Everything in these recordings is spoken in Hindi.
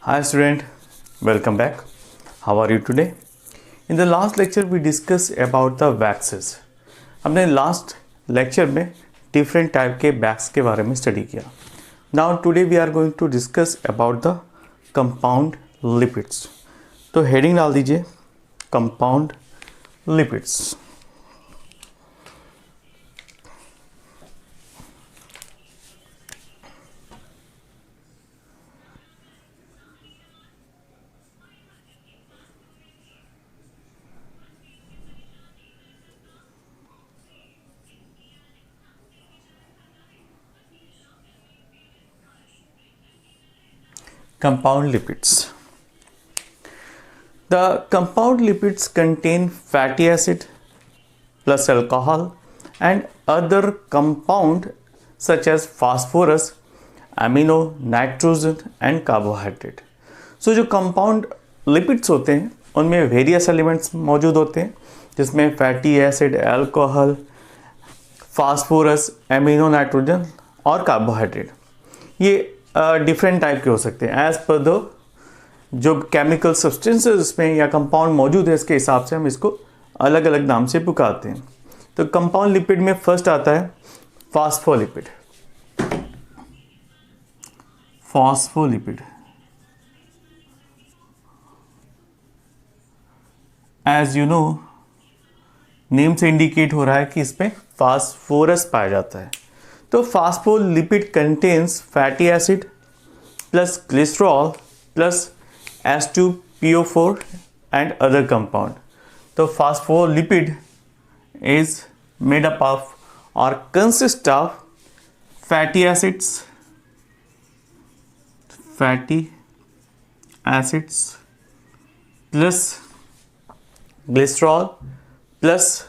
Hi student, welcome back. How are you today? In the last lecture we discussed about the waxes. हमने last lecture में different type के wax के बारे में study किया. Now today we are going to discuss about the compound lipids. तो heading डाल दीजिए compound lipids. Compound lipids. The compound lipids contain fatty acid plus alcohol and other compound such as phosphorus, amino, nitrogen and carbohydrate. So जो compound lipids होते हैं उनमें various elements मौजूद होते हैं जिसमें fatty acid, alcohol, phosphorus, amino, nitrogen और carbohydrate. ये डिफरेंट टाइप के हो सकते हैं एज पर द जो केमिकल सब्सटेंसेस इसमें या कंपाउंड मौजूद है इसके हिसाब से हम इसको अलग अलग नाम से पुकारते हैं. तो कंपाउंड लिपिड में फर्स्ट आता है phospholipid. Phospholipid as you know name से इंडिकेट हो रहा है कि इसमें फास्फोरस पाया जाता है. तो phospholipid contains fatty acid plus glycerol plus H2PO4 and other compound. तो phospholipid is made up of or consist of fatty acids plus glycerol plus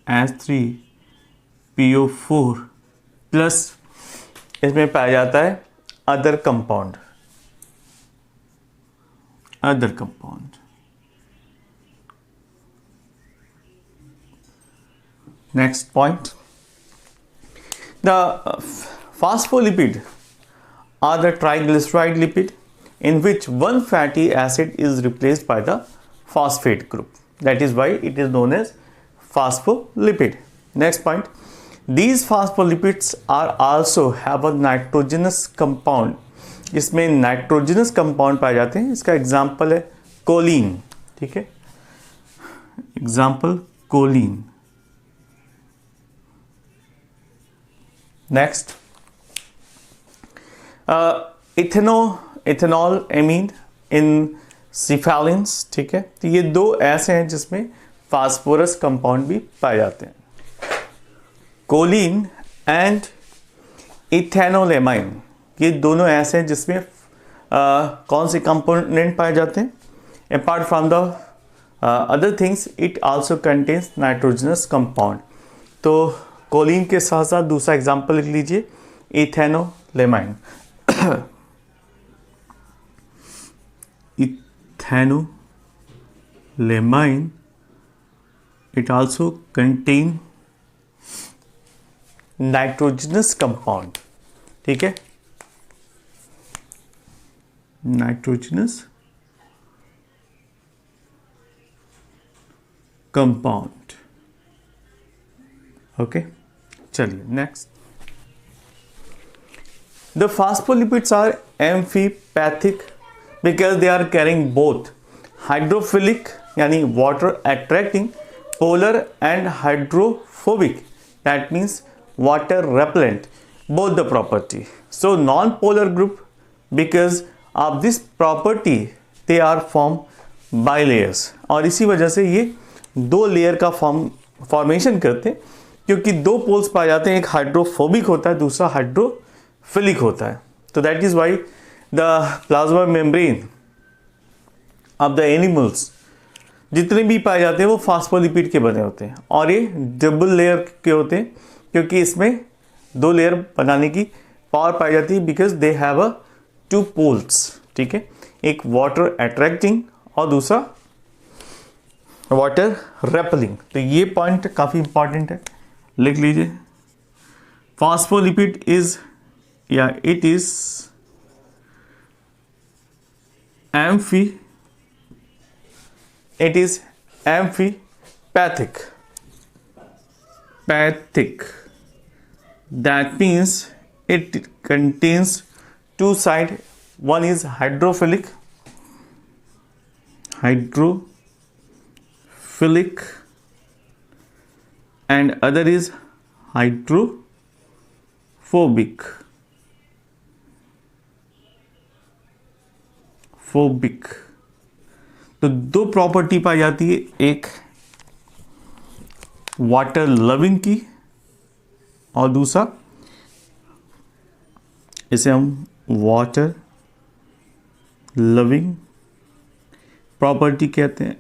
H3PO4 plus इसमें पाया जाता है other compound. Next point, the phospholipid are the triglyceride lipid in which one fatty acid is replaced by the phosphate group. That is why it is known as phospholipid. Next point, these phospholipids are also have a nitrogenous compound. इसमें नाइट्रोजनस कंपाउंड पाए जाते हैं. इसका एग्जाम्पल है कोलिन. ठीक है, example choline. Next, ethanol amine in cephalins. ठीक है, तो ये दो ऐसे हैं जिसमें फास्फोरस कंपाउंड भी पाए जाते हैं. कोलिन एंड इथेनोलेमाइन ये दोनों ऐसे हैं जिसमें कौन से कंपोनेंट पाए जाते हैं. Apart from the other things it also contains nitrogenous compound. तो कोलिन के साथ साथ दूसरा एग्जांपल लिख लीजिए इथेनोलेमाइन. इथेनोलेमाइन it also contain nitrogenous compound. ठीक है, nitrogenous compound. ओके, चलिए next. The phospholipids are amphipathic because they are carrying both hydrophilic यानी water attracting polar and hydrophobic, that means water repellent, both the property. So non-polar group, because of this property they are formed by layers. और इसी वजह से ये दो लेयर का फॉर्मेशन करते हैं क्योंकि दो पोल्स पाए जाते हैं. एक हाइड्रोफोबिक होता है, दूसरा हाइड्रोफिलिक होता है. तो that is why the plasma membrane of the animals जितने भी पाए जाते हैं वो फॉस्फोलिपिड के बने होते हैं. और ये डबल लेयर के होते हैं क्योंकि इसमें दो लेयर बनाने की पावर पाई जाती है because they have a two poles. ठीक है, एक वाटर अट्रैक्टिंग और दूसरा वाटर रेपलिंग. तो ये पॉइंट काफ़ी इंपॉर्टेंट है, लिख लीजिए. phospholipid is, it is amphipathic. That means it contains two sides. One is hydrophilic, and other is hydrophobic. तो दो प्रॉपर्टी पाई जाती है, एक वाटर लविंग की और दूसरा, इसे हम वाटर लविंग प्रॉपर्टी कहते हैं,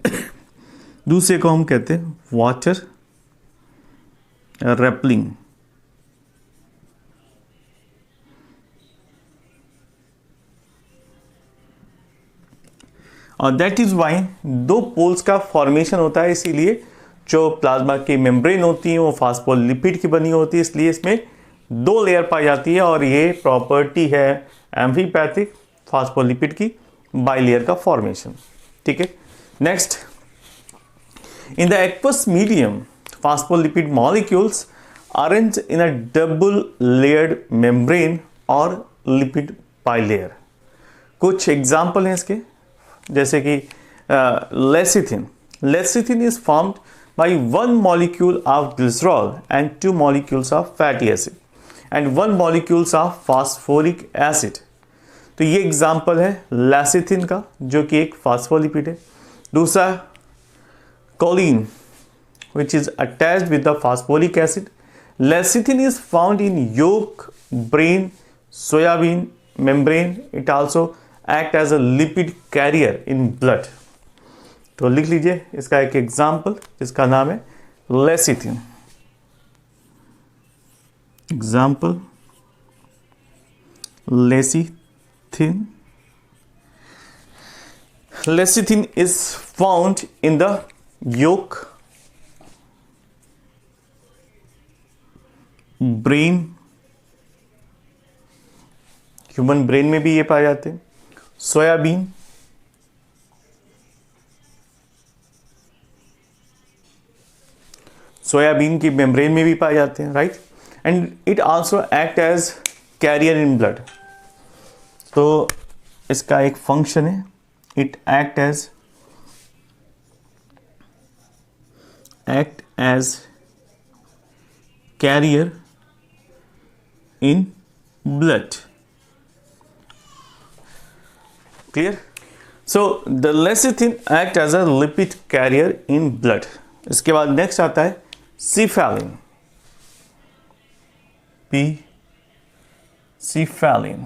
दूसरे को हम कहते हैं वाटर रेपलिंग. और दैट इज वाई दो पोल्स का फॉर्मेशन होता है, इसीलिए जो प्लाज्मा की मेम्ब्रेन होती है वो फास्फोलिपिड की बनी होती है, इसलिए इसमें दो लेयर पाई जाती है और ये प्रॉपर्टी है एम्फीपैथिक फास्फोलिपिड की, बाइलेयर का फॉर्मेशन. ठीक है. Next, in the aqueous medium phospholipid molecules arrange in a double layered membrane और लिपिड बाइलेयर. कुछ एग्जाम्पल हैं इसके, जैसे कि lecithin is formed by one molecule of glycerol and two molecules of fatty acid and one molecules of phosphoric acid. तो ये एग्जाम्पल है लेसिथिन का, जो कि एक फास्फोलिपिड है. दूसरा choline which is attached with the phosphoric acid. Lecithin is found in yolk, brain, soybean membrane. It also act as a lipid carrier in blood. तो लिख लीजिए इसका एक एग्जाम्पल, जिसका नाम है lecithin. Example lecithin is found in the yolk, brain, human brain में भी ये पाए जाते हैं. सोयाबीन, सोयाबीन की मेम्ब्रेन में भी पाए जाते हैं, right. And it also act as carrier in blood. तो इसका एक फंक्शन है, it act as carrier in blood. Clear. So the lecithin act as a lipid carrier in blood. इसके बाद नेक्स्ट आता है Cephalin. Cephalin.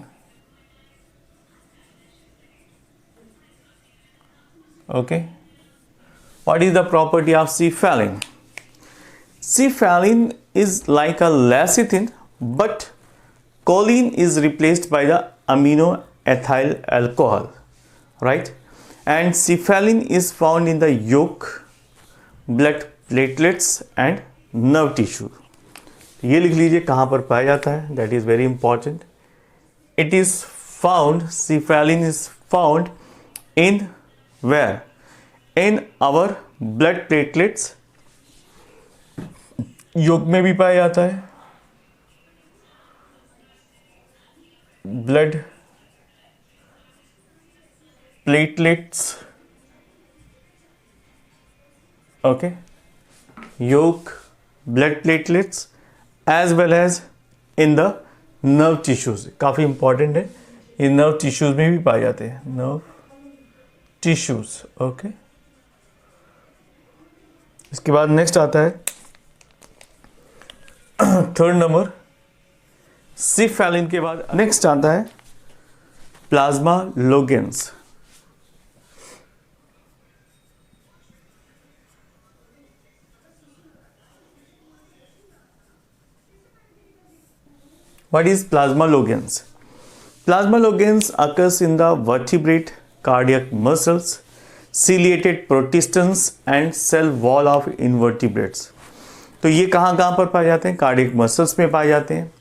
Okay. What is the property of cephalin? Cephalin is like a lecithin, but choline is replaced by the amino ethyl alcohol, right? And cephalin is found in the yolk, blood platelets and nerve tissue. ये लिख लीजिए कहाँ पर पाया जाता है, that is very important. It is found, cephalin is found in where, in our blood platelets. Yolk में भी पाया जाता है, blood platelets, okay, yolk, blood platelets as well as in the nerve tissues. काफ़ी इंपॉर्टेंट है, ये नर्व टिश्यूज में भी पाए जाते हैं, नर्व टिश्यूज. ओके. इसके बाद नेक्स्ट आता है थर्ड नंबर सिफेलिन के बाद नेक्स्ट आता है plasma लोगेंस. What is plasmalogens? Plasmalogens occurs in the vertebrate cardiac muscles, ciliated protistans and cell wall of invertebrates. तो ये कहाँ कहाँ पर पाए जाते हैं? कार्डियक मसल्स में पाए जाते हैं,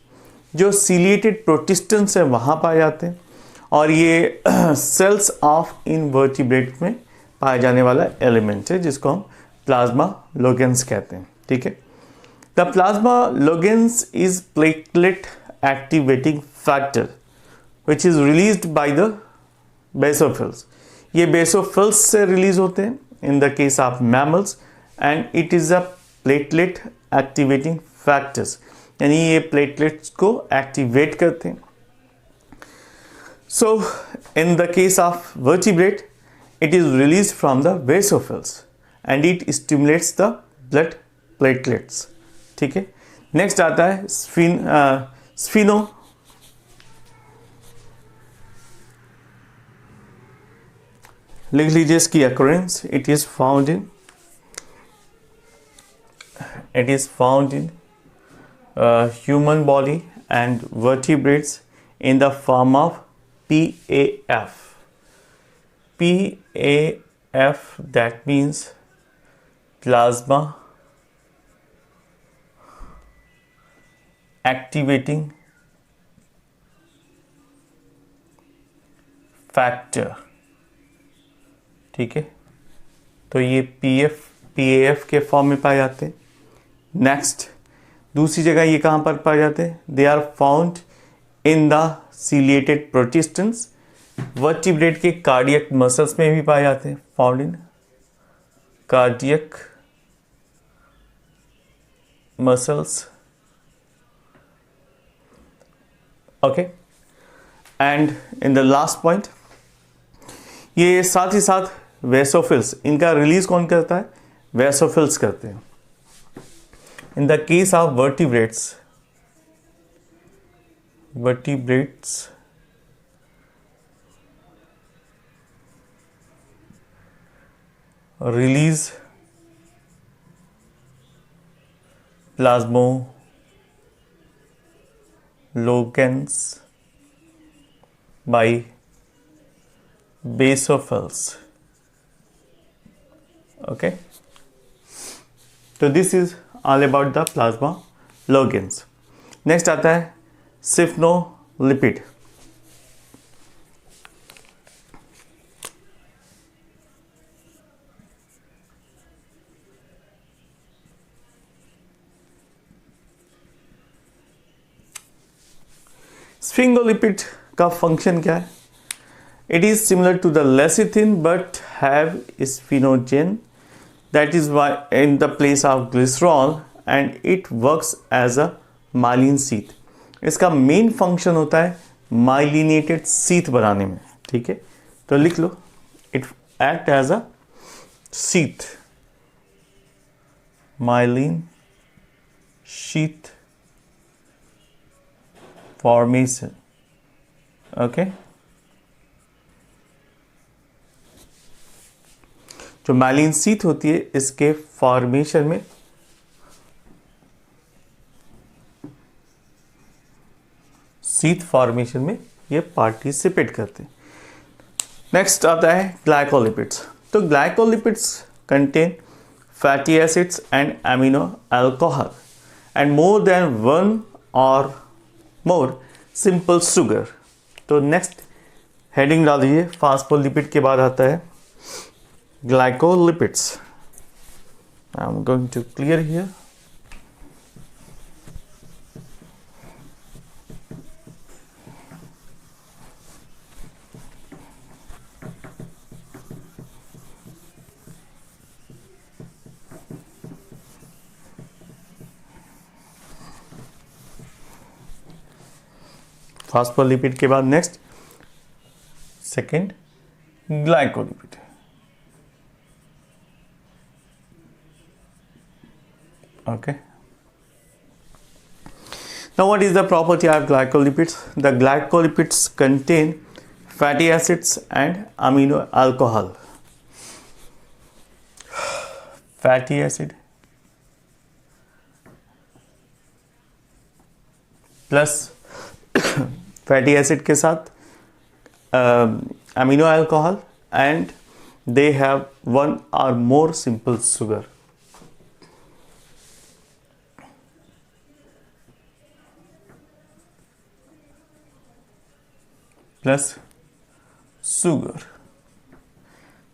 जो सीलिएटेड प्रोटिस्टेंस है वहाँ पाए जाते हैं, और ये सेल्स ऑफ इनवर्टिब्रेट में पाया जाने वाला एलिमेंट है जिसको हम प्लाज्मा लोगेंस कहते हैं। ठीक है, the plasmalogens is platelet activating factor which is released by the basophils. ये बेसोफिल्स से रिलीज होते हैं in the case of mammals, and it is a platelet activating factors, यानी ये प्लेटलेट्स को एक्टिवेट करते हैं। So in the case of vertebrate it is released from the basophils and it stimulates the blood platelets। ठीक है, नेक्स्ट आता है स्फीनो। लिख लीजिए इसकी occurrence। it is found in human body and vertebrates in the form of PAF। PAF, that means plasma activating factor। ठीक है, तो ये PAF के फॉर्म में पाए जाते हैं। नेक्स्ट, दूसरी जगह ये कहाँ पर पाए जाते हैं? They are found in the ciliated protistans. Vertebrate के कार्डियक मसल्स में भी पाए जाते हैं, found in cardiac muscles. Okay, and in the last point, ये साथ ही साथ वेसोफिल्स, इनका रिलीज कौन करता है? वेसोफिल्स करते हैं। In the case of vertebrates release plasmalogens by basophils। okay, तो this is all about the plasmalogens। next आता है स्फिनोलिपिड। स्फिंगोलिपिड का फंक्शन क्या है? It is similar to the lecithin but have sphingosine, that is why in the place of glycerol, and it works as a myelin sheath. इसका मेन फंक्शन होता है माइलिनेटेड सीथ बनाने में। ठीक है, तो लिख लो, it act as a sheath, myelin sheath formation. Okay, जो माइलिन सीथ होती है इसके फॉर्मेशन में ये पार्टिसिपेट करते हैं। नेक्स्ट आता है ग्लाइकोलिपिड्स। तो glycolipids contain fatty acids and amino alcohol and more than one or more simple sugar. तो नेक्स्ट हेडिंग डाल दीजिए, फास्फोलिपिड के बाद आता है glycolipids. I am going to clear here. Phospholipid के बाद next second glycolipid. okay, now what is the property of glycolipids? The glycolipids contain fatty acids and amino alcohol। fatty acid plus fatty acid के साथ amino alcohol, and they have one or more simple sugar. plus sugar.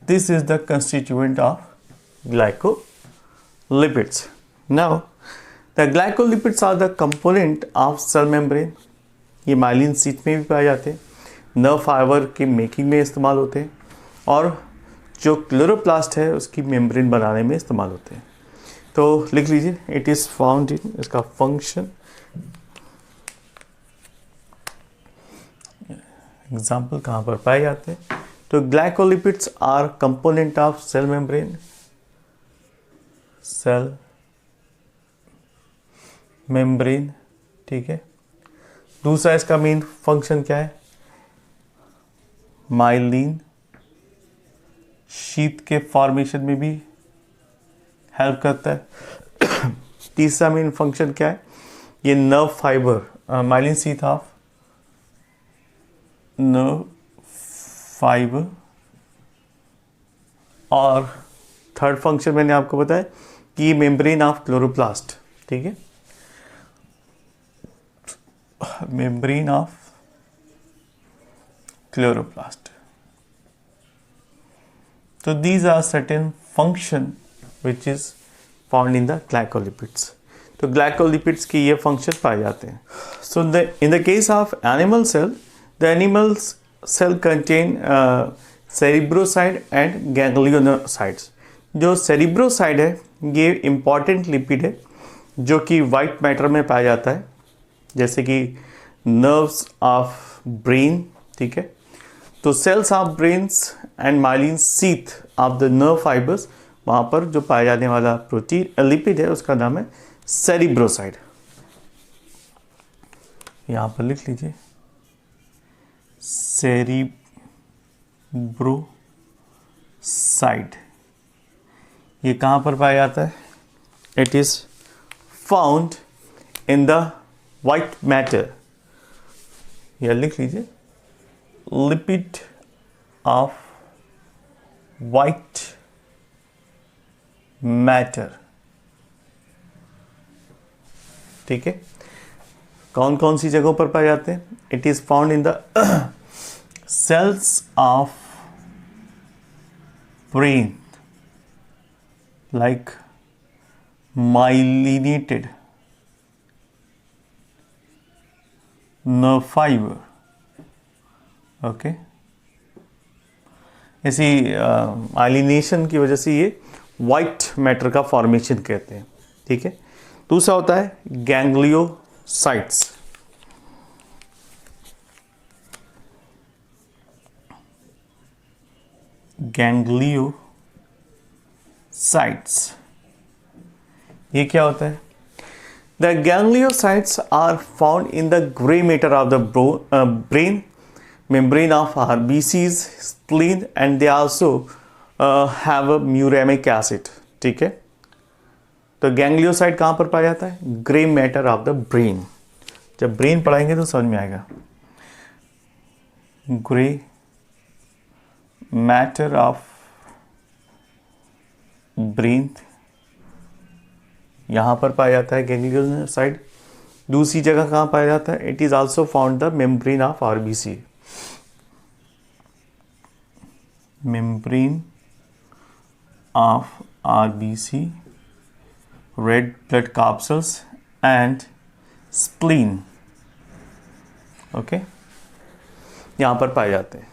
This is the constituent of glycolipids. Now, the glycolipids are the component of cell membrane. ये माइलिन शीट में भी पाए जाते हैं, नर्व फाइबर के मेकिंग में इस्तेमाल होते हैं और जो क्लोरोप्लास्ट है उसकी मेम्ब्रेन बनाने में इस्तेमाल होते हैं. तो लिख लीजिए, इट इज़ फाउंड इन, इसका फंक्शन, एग्जाम्पल कहाँ पर पाए जाते हैं. तो glycolipids are component of cell membrane. Cell membrane, ठीक है. दूसरा इसका मेन फंक्शन क्या है, माइलिन शीट के फॉर्मेशन में भी हेल्प करता है. तीसरा मेन फंक्शन क्या है, ये nerve fibre, myelin sheath of nerve fibre. और थर्ड फंक्शन मैंने आपको बताया कि मेम्ब्रेन ऑफ क्लोरोप्लास्ट, ठीक है, मेम्ब्रेन ऑफ क्लोरोप्लास्ट. तो these are certain function which is found in the glycolipids. तो glycolipids की ये function पाए जाते हैं. So in the case of animal cell, the animal cell contain cerebrocyte and ganglionocytes. जो cerebrocyte है ये important lipid है जो कि white matter में पाया जाता है, जैसे कि nerves of brain, ठीक है. तो cells of brains and myelin sheath of the nerve fibers, वहाँ पर जो पाया जाने वाला प्रोटीन लिपिड है उसका नाम है सेरिब्रोसाइड. यहाँ पर लिख लीजिए सेरिब्रोसाइड. ये कहाँ पर पाया जाता है, it is found in the white matter. यह लिख लीजिए, lipid of white matter, ठीक है. कौन कौन सी जगहों पर पाए जाते हैं, it is found in the cells of brain like myelinated nerve fiber. Okay, ऐसी माइलिनेशन की वजह से ये वाइट मैटर का फॉर्मेशन कहते हैं, ठीक है. दूसरा होता है गैंग्लियोसाइट्स. गैंग्लियोसाइट्स ये क्या होता है, the gangliosides are found in the grey matter of the brain membrane of RBCs, spleen, and they also have a muramic acid, ठीक है. तो गैंग्लियोसाइट कहाँ पर पाया जाता है, grey matter of the brain. जब ब्रेन पढ़ाएंगे तो समझ में आएगा. ग्रे मैटर ऑफ ब्रेन यहाँ पर पाया जाता है गैंग्लियोसाइट. दूसरी जगह कहाँ पाया जाता है, it is also found the membrane of RBC. membrane of RBC, red blood corpuscles and spleen. Okay, यहाँ पर पाए जाते हैं.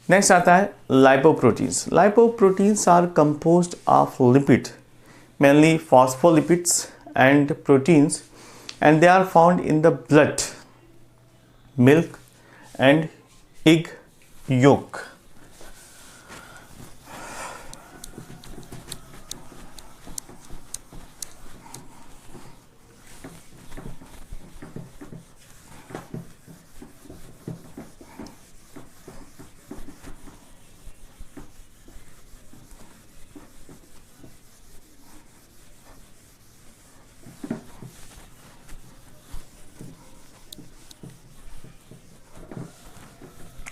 नेक्स्ट आता है lipoproteins. Lipoproteins are composed of lipid, mainly phospholipids and proteins, and they are found in the blood, milk and egg yolk.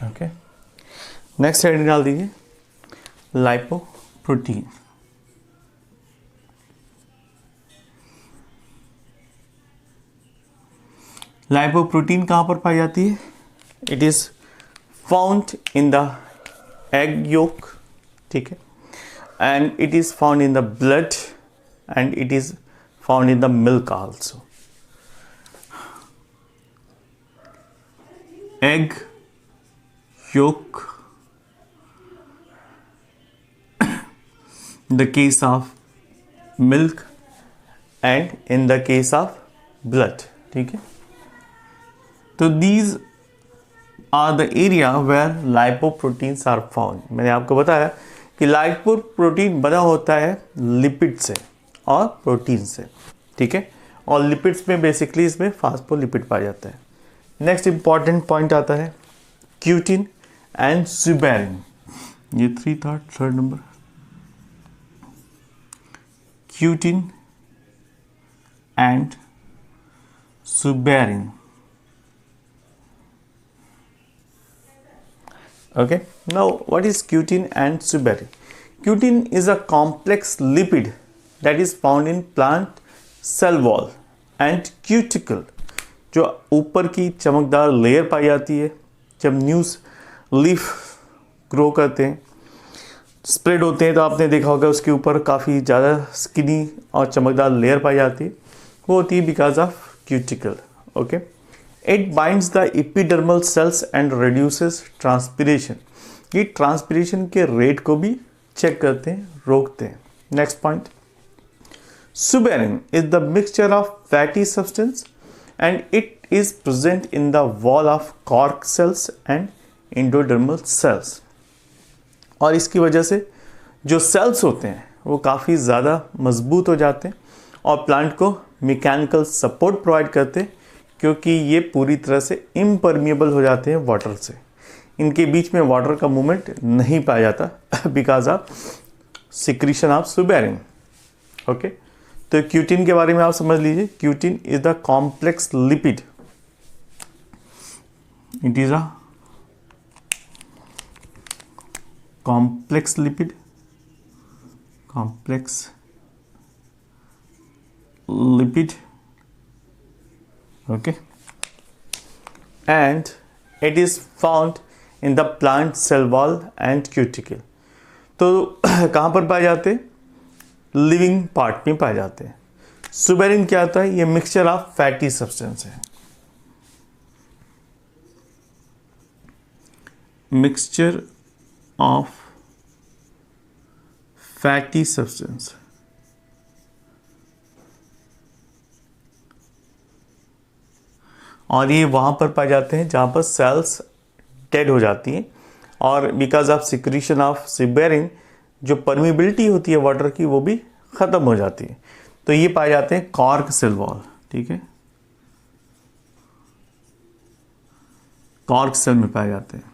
Okay, next side डाल दीजिए लाइपोप्रोटीन. लाइपोप्रोटीन कहाँ पर पाई जाती है, it is found in the egg yolk, ठीक है, and it is found in the blood and it is found in the milk also. Egg yolk in the case of milk and in the case of blood, ठीक है. तो these are the area where lipoproteins are found. मैंने आपको बताया कि लाइपोप्रोटीन बना होता है लिपिड से और प्रोटीन से, ठीक है, और लिपिड्स में बेसिकली इसमें फास्फोलिपिड पाया जाता है. नेक्स्ट इंपॉर्टेंट पॉइंट आता है क्यूटिन एंड सुबेरिन. ये third number, cutin and suberin. Okay, now what is cutin and suberin? Cutin is a complex lipid that is found in plant cell wall and cuticle. जो ऊपर की चमकदार लेयर पाई जाती है जब न्यूज़ लीफ ग्रो करते हैं, स्प्रेड होते हैं, तो आपने देखा होगा उसके ऊपर काफ़ी ज़्यादा स्किनी और चमकदार लेयर पाई जाती है. वो होती है because of cuticle. Okay, it binds the epidermal cells and reduces transpiration. ये ट्रांसपिरेशन के रेट को भी चेक करते हैं, रोकते हैं. Next point, suberin is the mixture of fatty substance and it is present in the wall of cork cells and endodermal cells. और इसकी वजह से जो सेल्स होते हैं वो काफ़ी ज़्यादा मजबूत हो जाते हैं और प्लांट को मैकेनिकल सपोर्ट प्रोवाइड करते हैं, क्योंकि ये पूरी तरह से इम्परमिएबल हो जाते हैं वाटर से. इनके बीच में वाटर का मूवमेंट नहीं पाया जाता because of secretion of suberin. Okay, तो क्यूटिन के बारे में आप समझ लीजिए. Cutin is the complex lipid. It is a complex lipid, okay, and it is found in the plant cell wall and cuticle. तो कहाँ पर पाए जाते हैं? लिविंग पार्ट में पाए जाते हैं. सुबेरिन क्या होता है? ये मिक्सचर ऑफ फैटी सब्सटेंस है. Mixture of fatty substance. और ये वहाँ पर पाए जाते हैं जहाँ पर सेल्स डेड हो जाती हैं और because of secretion of suberin जो परमिबिलिटी होती है वाटर की वो भी ख़त्म हो जाती है. तो ये पाए जाते हैं कॉर्क सेल वॉल, ठीक है, कॉर्क सेल में पाए जाते हैं.